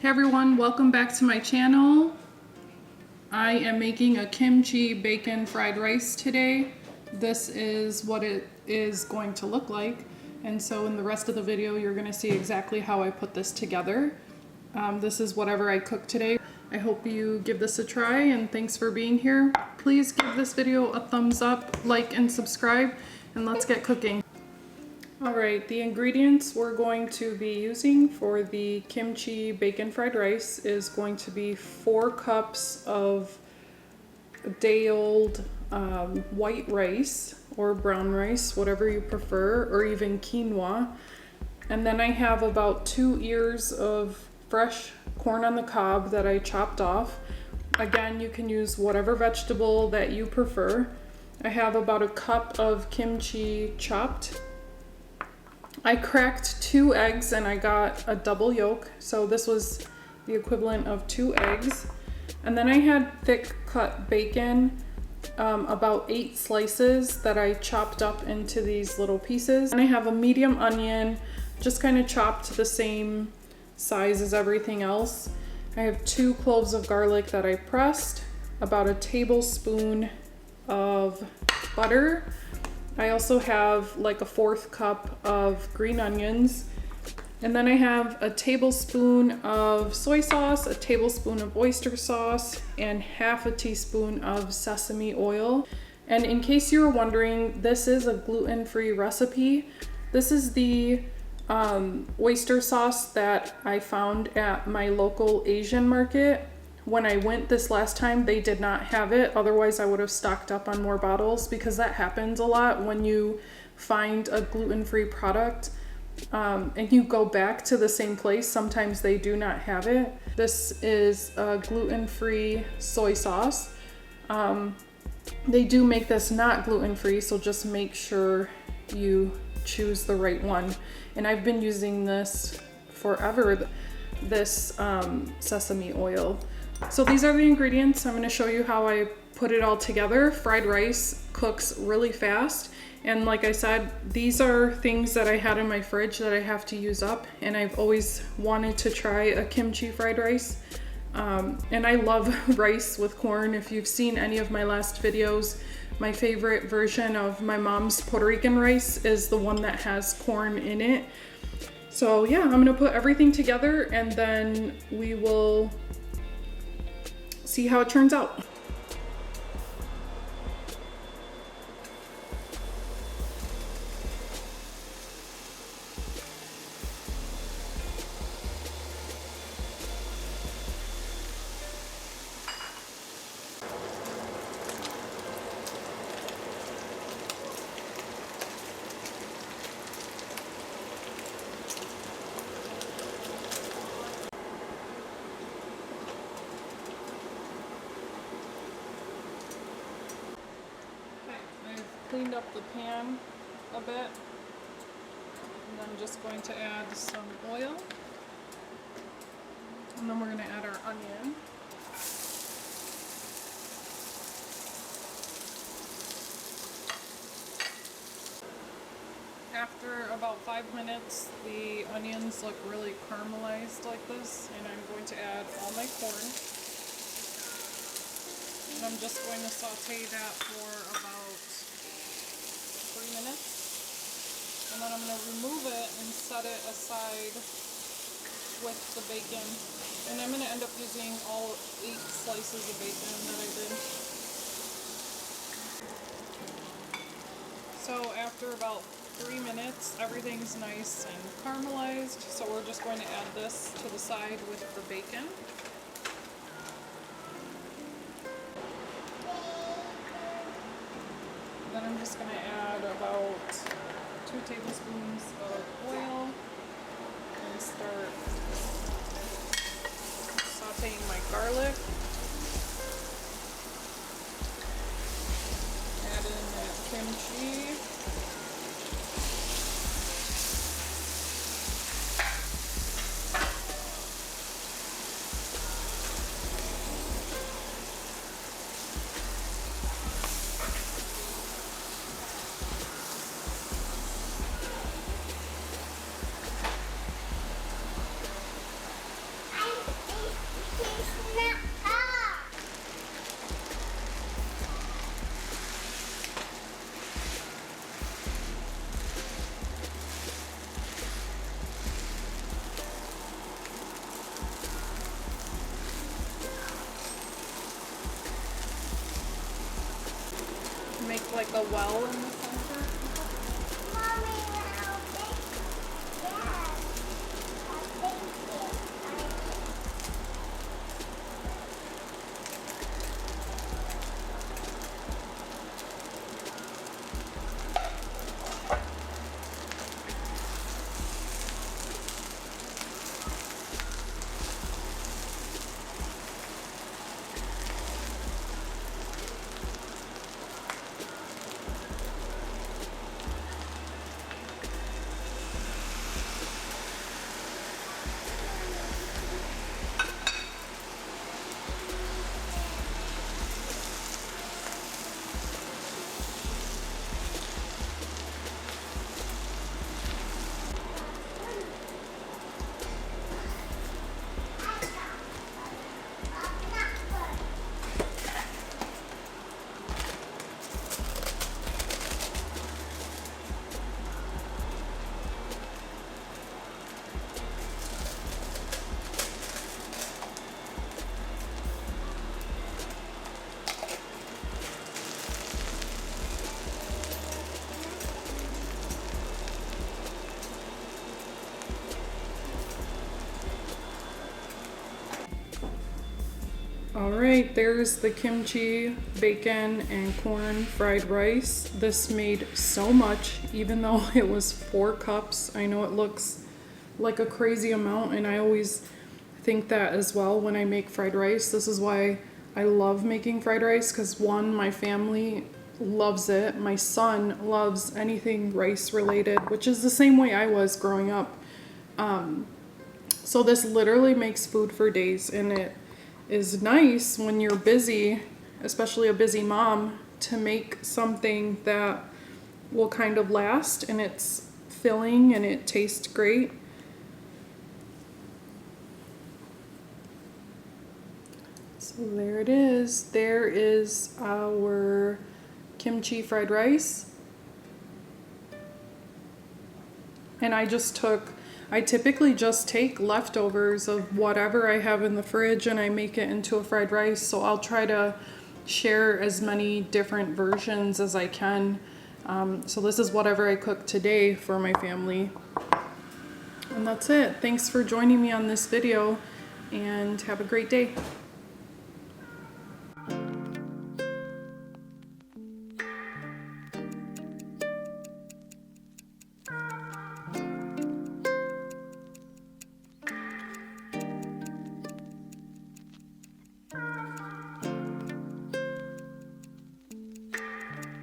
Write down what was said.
Hey everyone, welcome back to my channel. I am making a kimchi bacon fried rice today. This is what it is going to look like. And so in the rest of the video, you're gonna see exactly how I put this together. This is whatever I cooked today. I hope you give this a try and thanks for being here. Please give this video a thumbs up, like and subscribe, and let's get cooking. Alright, the ingredients we're going to be using for the kimchi bacon fried rice is going to be 4 cups of day-old white rice or brown rice, whatever you prefer, or even quinoa. And then I have about 2 ears of fresh corn on the cob that I chopped off. Again, you can use whatever vegetable that you prefer. I have about a cup of kimchi chopped. I cracked 2 eggs and I got a double yolk, so this was the equivalent of 2 eggs. And then I had thick cut bacon, about 8 slices that I chopped up into these little pieces. And I have a medium onion, just kind of chopped the same size as everything else. I have 2 cloves of garlic that I pressed, about a tablespoon of butter. I also have like a 1/4 cup of green onions. And then I have a tablespoon of soy sauce, a tablespoon of oyster sauce, and 1/2 teaspoon of sesame oil. And in case you were wondering, this is a gluten-free recipe. This is the oyster sauce that I found at my local Asian market. When I went this last time, they did not have it. Otherwise, I would have stocked up on more bottles because that happens a lot when you find a gluten-free product and you go back to the same place. Sometimes they do not have it. This is a gluten-free soy sauce. They do make this not gluten-free, so just make sure you choose the right one. And I've been using this forever, this sesame oil. So these are the ingredients. I'm going to show you how I put it all together. Fried rice cooks really fast. And like I said, these are things that I had in my fridge that I have to use up. And I've always wanted to try a kimchi fried rice. And I love rice with corn. If you've seen any of my last videos, my favorite version of my mom's Puerto Rican rice is the one that has corn in it. So yeah, I'm going to put everything together and then we will see how it turns out. Cleaned up the pan a bit, and I'm just going to add some oil, and then we're going to add our onion. After about 5 minutes, the onions look really caramelized like this, and I'm going to add all my corn. And I'm just going to saute that for about 3 minutes, and then I'm going to remove it and set it aside with the bacon. And I'm going to end up using all 8 slices of bacon that I did. So after about 3 minutes, everything's nice and caramelized, so we're just going to add this to the side with the bacon. Then I'm just going to add about 2 tablespoons of oil and start sauteing my garlic. Add in that kimchi. make like a well in the center. Mommy, I'll take it. Yes, I'll take All right, there's the kimchi, bacon, and corn fried rice. This made so much, even though it was 4 cups. I know it looks like a crazy amount, and I always think that as well when I make fried rice. This is why I love making fried rice, because one, my family loves it. My son loves anything rice related, which is the same way I was growing up. So this literally makes food for days, and it is nice when you're busy, especially a busy mom, to make something that will kind of last, and it's filling and it tastes great. So there it is. There is our kimchi fried rice. And I typically just take leftovers of whatever I have in the fridge and I make it into a fried rice. So I'll try to share as many different versions as I can. So this is whatever I cooked today for my family. And that's it. Thanks for joining me on this video, and have a great day.